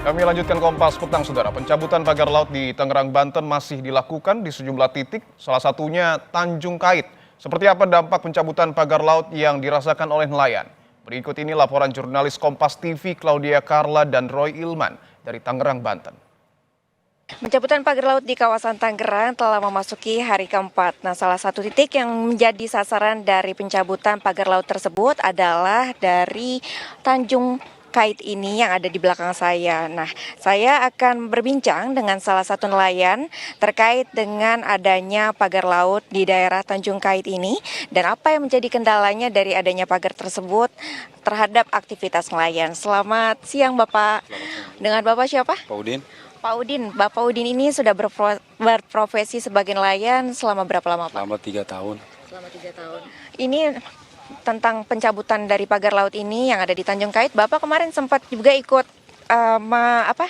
Kami lanjutkan Kompas Petang, Saudara. Pencabutan pagar laut di Tangerang, Banten masih dilakukan di sejumlah titik, salah satunya Tanjung Kait. Seperti apa dampak pencabutan pagar laut yang dirasakan oleh nelayan? Berikut ini laporan jurnalis Kompas TV Claudia Carla dan Roy Ilman dari Tangerang, Banten. Pencabutan pagar laut di kawasan Tangerang telah memasuki hari keempat. Nah, salah satu titik yang menjadi sasaran dari pencabutan pagar laut tersebut adalah dari Tanjung Kait ini yang ada di belakang saya. Nah, saya akan berbincang dengan salah satu nelayan terkait dengan adanya pagar laut di daerah Tanjung Kait ini dan apa yang menjadi kendalanya dari adanya pagar tersebut terhadap aktivitas nelayan. Selamat siang, Bapak. Dengan Bapak siapa? Pak Udin. Pak Udin, Bapak Udin ini sudah berprofesi sebagai nelayan selama berapa lama, Pak? Selama 3 tahun. Selama 3 tahun. Ini tentang pencabutan dari pagar laut ini yang ada di Tanjung Kait. Bapak kemarin sempat juga ikut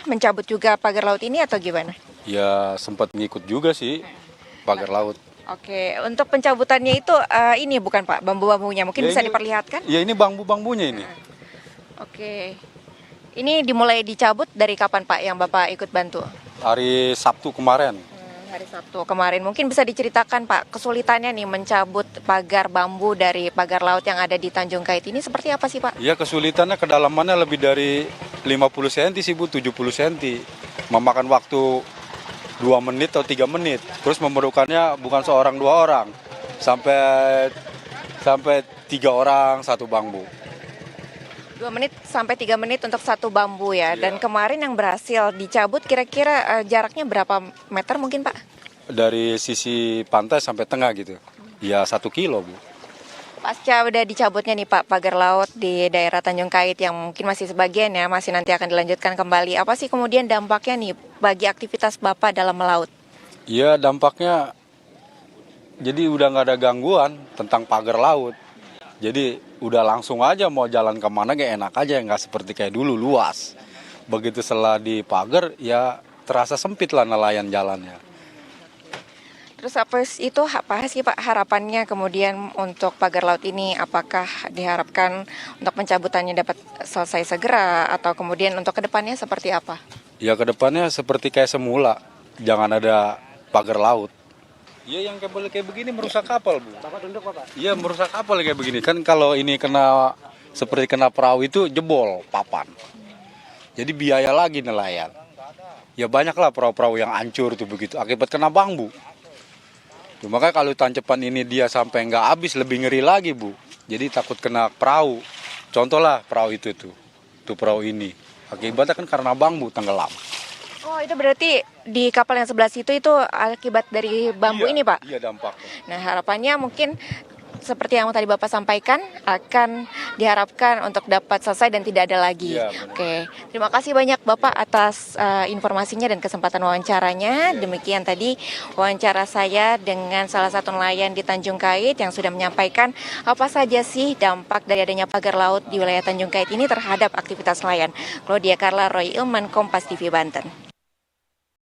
mencabut juga pagar laut ini atau gimana? Ya sempat ngikut juga sih pagar laut. Oke, untuk pencabutannya itu ini bukan Pak, bambu-bambunya mungkin Ya, bisa ini- diperlihatkan? Ya ini bambu-bambunya ini. Oke, ini dimulai dicabut dari kapan Pak yang Bapak ikut bantu? Hari Sabtu kemarin. Hari Sabtu kemarin. Mungkin bisa diceritakan Pak, kesulitannya nih mencabut pagar bambu dari pagar laut yang ada di Tanjung Kait ini seperti apa sih Pak? Ya kesulitannya kedalamannya lebih dari 50 cm sih Bu, 70 cm. Memakan waktu 2 menit atau 3 menit. Terus memerlukannya bukan seorang 2 orang. Sampai 3 orang satu bambu. 2 menit sampai 3 menit untuk satu bambu ya. Iya. Dan kemarin yang berhasil dicabut kira-kira jaraknya berapa meter mungkin Pak? Dari sisi pantai sampai tengah gitu. Ya 1 kilo Bu. Pasca udah dicabutnya nih Pak pagar laut di daerah Tanjung Kait yang mungkin masih sebagian ya, masih nanti akan dilanjutkan kembali. Apa sih kemudian dampaknya nih bagi aktivitas Bapak dalam melaut? Ya dampaknya jadi udah nggak ada gangguan tentang pagar laut. Jadi udah langsung aja mau jalan kemana kayak enak aja, nggak seperti kayak dulu luas. Begitu setelah di pagar ya terasa sempit lah nelayan jalannya. Terus apa sih Pak harapannya kemudian untuk pagar laut ini? Apakah diharapkan untuk pencabutannya dapat selesai segera atau kemudian untuk kedepannya seperti apa? Ya kedepannya seperti kayak semula, jangan ada pagar laut. Iya yang kabel kayak begini merusak kapal Bu. Bapak tunduk Bapak. Iya merusak kapal kayak begini kan kalau ini seperti kena perahu itu jebol papan. Jadi biaya lagi nelayan. Ya banyaklah perahu-perahu yang hancur tuh begitu akibat kena bambu. Tuh, makanya kalau tancepan ini dia sampai nggak habis lebih ngeri lagi Bu. Jadi takut kena perahu. Contoh lah perahu itu tuh perahu ini. Akibatnya kan karena bambu tenggelam. Oh itu berarti di kapal yang sebelah situ itu akibat dari bambu ini Pak? Iya dampaknya. Nah harapannya mungkin seperti yang tadi Bapak sampaikan akan diharapkan untuk dapat selesai dan tidak ada lagi. Iya, benar. Oke, terima kasih banyak Bapak atas informasinya dan kesempatan wawancaranya. Demikian tadi wawancara saya dengan salah satu nelayan di Tanjung Kait yang sudah menyampaikan apa saja sih dampak dari adanya pagar laut di wilayah Tanjung Kait ini terhadap aktivitas nelayan. Claudia Carla, Roy Ilman, Kompas TV Banten.